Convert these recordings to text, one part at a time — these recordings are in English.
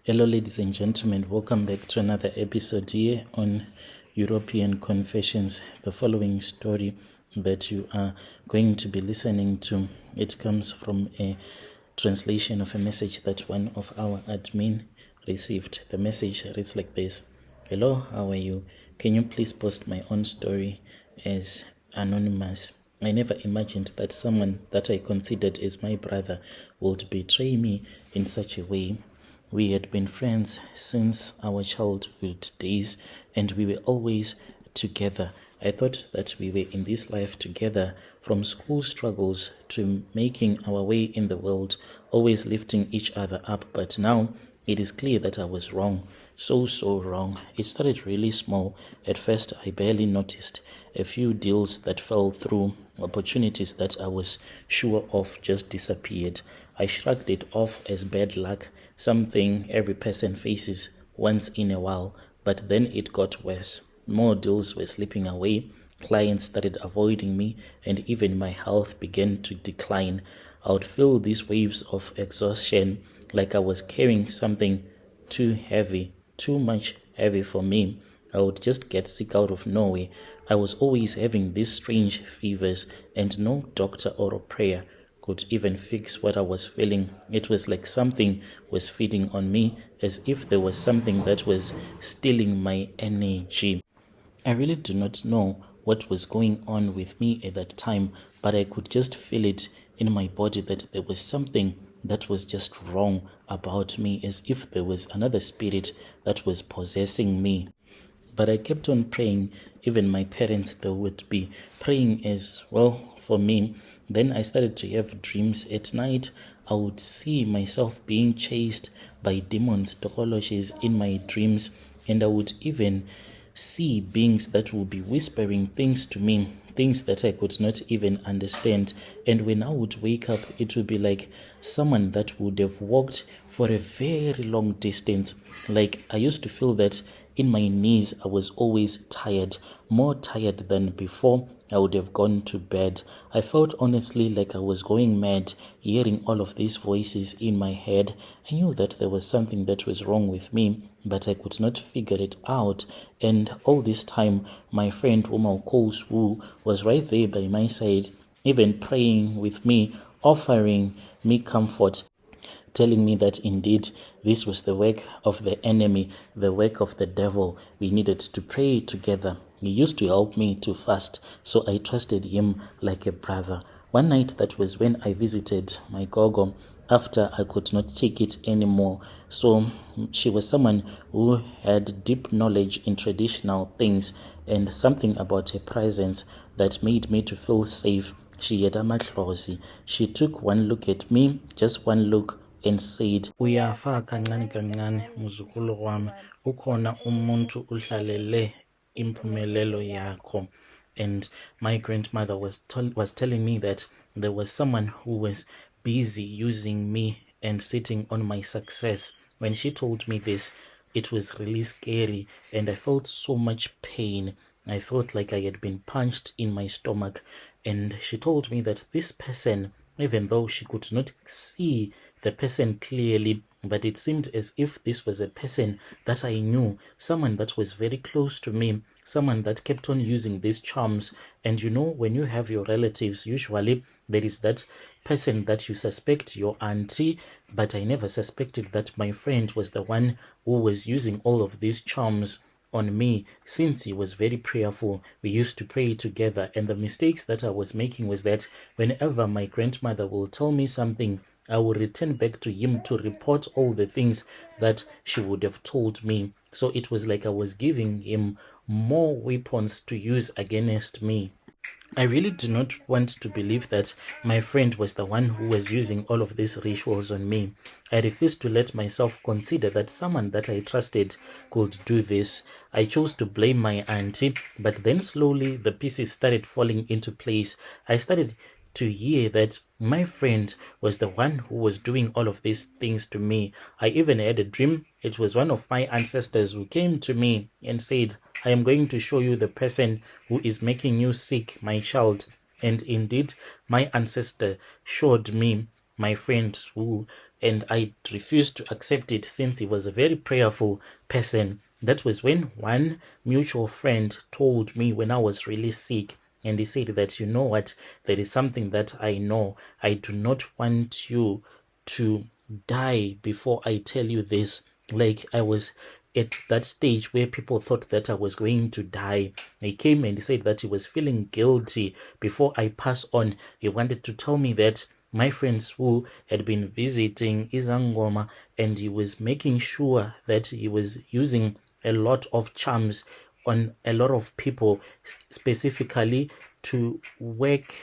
Hello, ladies and gentlemen. Welcome back to another episode here on European Confessions. The following story that you are going to be listening to, it comes from a translation of a message that one of our admin received. The message reads like this: Hello, how are you? Can you please post my own story as anonymous? I never imagined that someone that I considered as my brother would betray me in such a way. We had been friends since our childhood days, and we were always together. I thought that we were in this life together, from school struggles to making our way in the world, always lifting each other up. But now it is clear that I was wrong, so wrong. It started really small. At first, I barely noticed. A few deals that fell through, opportunities that I was sure of just disappeared. I shrugged it off as bad luck, something every person faces once in a while. But then it got worse. More deals were slipping away, clients started avoiding me, and even my health began to decline. I would feel these waves of exhaustion, like I was carrying something too heavy, too much heavy for me. I would just get sick out of nowhere. I was always having these strange fevers, and no doctor or a prayer could even fix what I was feeling. It was like something was feeding on me, as if there was something that was stealing my energy. I really do not know what was going on with me at that time, but I could just feel it in my body that there was something that was just wrong about me, as if there was another spirit that was possessing me. But I kept on praying. Even my parents, they would be praying as well for me. Then I started to have dreams at night. I would see myself being chased by demons, tokologies in my dreams, and I would even see beings that would be whispering things to me, things that I could not even understand. And when I would wake up, it would be like someone that would have walked for a very long distance. Like I used to feel that in my knees I was always tired, more tired than before I would have gone to bed. I felt honestly like I was going mad, hearing all of these voices in my head. I knew that there was something that was wrong with me, but I could not figure it out. And all this time, my friend, whom I'll call Wu, was right there by my side, even praying with me, offering me comfort, telling me that indeed this was the work of the enemy, the work of the devil. We needed to pray together. He used to help me to fast, so I trusted him like a brother. One night, that was when I visited my gogo after I could not take it anymore. So she was someone who had deep knowledge in traditional things, and something about her presence that made me to feel safe. She had amatlozi. She took one look at me, just one look, and said, "Uyafa kancane kancane muzukulu wami, ukhona umuntu uhlalele impumelelo yakho." And my grandmother was telling me that there was someone who was busy using me and sitting on my success. When she told me this, it was really scary, and I felt so much pain. I felt like I had been punched in my stomach. And she told me that this person, even though she could not see the person clearly, but it seemed as if this was a person that I knew, someone that was very close to me, someone that kept on using these charms. And you know, when you have your relatives, usually there is that person that you suspect, your auntie, but I never suspected that my friend was the one who was using all of these charms on me. Since he was very prayerful, we used to pray together, and the mistakes that I was making was that whenever my grandmother will tell me something, I will return back to him to report all the things that she would have told me. So it was like I was giving him more weapons to use against me. I really do not want to believe that my friend was the one who was using all of these rituals on me. I refused to let myself consider that someone that I trusted could do this. I chose to blame my auntie, but then slowly the pieces started falling into place. I started to hear that my friend was the one who was doing all of these things to me. I even had a dream. It was one of my ancestors who came to me and said, "I am going to show you the person who is making you sick, my child." And indeed, my ancestor showed me my friend Wu, and I refused to accept it since he was a very prayerful person. That was when one mutual friend told me when I was really sick, and he said that, you know what, there is something that I know. I do not want you to die before I tell you this. Like, I was at that stage where people thought that I was going to die. He came and he said that he was feeling guilty before I pass on. He wanted to tell me that my friends who had been visiting Izangoma, and he was making sure that he was using a lot of charms on a lot of people, specifically to work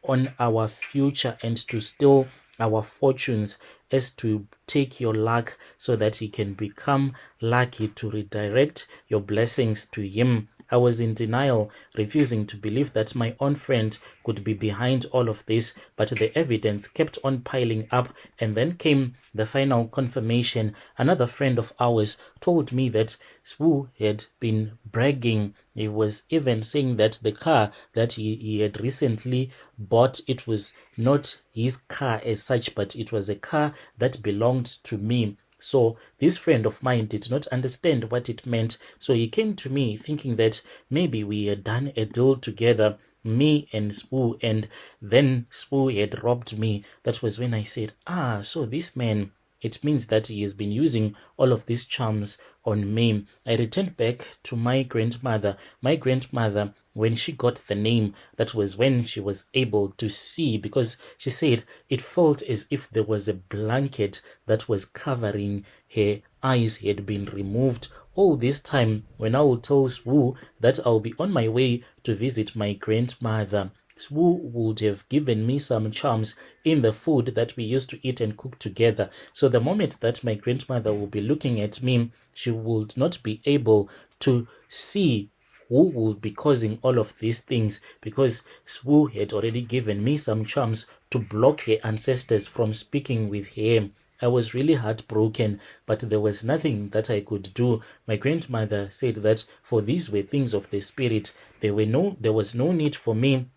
on our future and to steal our fortunes, as to take your luck so that he can become lucky, to redirect your blessings to him. I was in denial, refusing to believe that my own friend could be behind all of this, but the evidence kept on piling up, and then came the final confirmation. Another friend of ours told me that Swu had been bragging. He was even saying that the car that he had recently bought, it was not his car as such, but it was a car that belonged to me. So this friend of mine did not understand what it meant. So he came to me thinking that maybe we had done a deal together, me and Spoo, and then Spoo had robbed me. That was when I said, so this man, it means that he has been using all of these charms on me. I returned back to my grandmother. My grandmother, when she got the name, that was when she was able to see, because she said it felt as if there was a blanket that was covering her eyes had been removed. All this time, when I will tell Swu that I'll be on my way to visit my grandmother, Swu would have given me some charms in the food that we used to eat and cook together. So the moment that my grandmother will be looking at me, she would not be able to see who will be causing all of these things, because Swu had already given me some charms to block her ancestors from speaking with her. I was really heartbroken, but there was nothing that I could do. My grandmother said that for these were things of the spirit. There was no need for me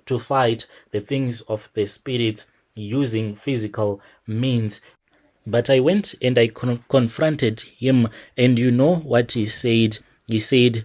to fight the things of the spirit using physical means. But I went and I confronted him, and you know what he said? He said,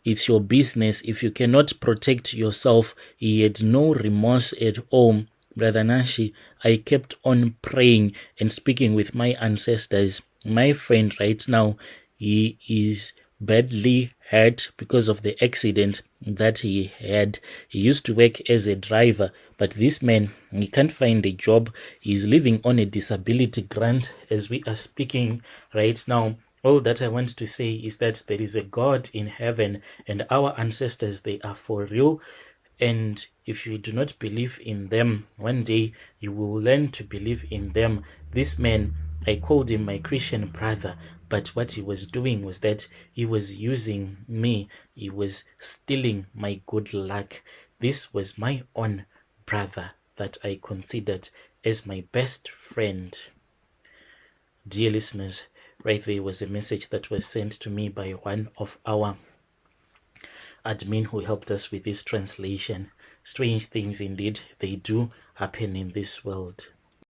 it's your business. If you cannot protect yourself. He had no remorse at all. Brother Nashi, I kept on praying and speaking with my ancestors. My friend right now, he is badly hurt because of the accident that he had. He used to work as a driver, but this man, he can't find a job. He's living on a disability grant as we are speaking right now. All that I want to say is that there is a God in heaven, and our ancestors, they are for real. And if you do not believe in them, one day you will learn to believe in them. This man, I called him my Christian brother, but what he was doing was that he was using me. He was stealing my good luck. This was my own brother that I considered as my best friend. Dear listeners, right there was a message that was sent to me by one of our admin who helped us with this translation. Strange things indeed, they do happen in this world.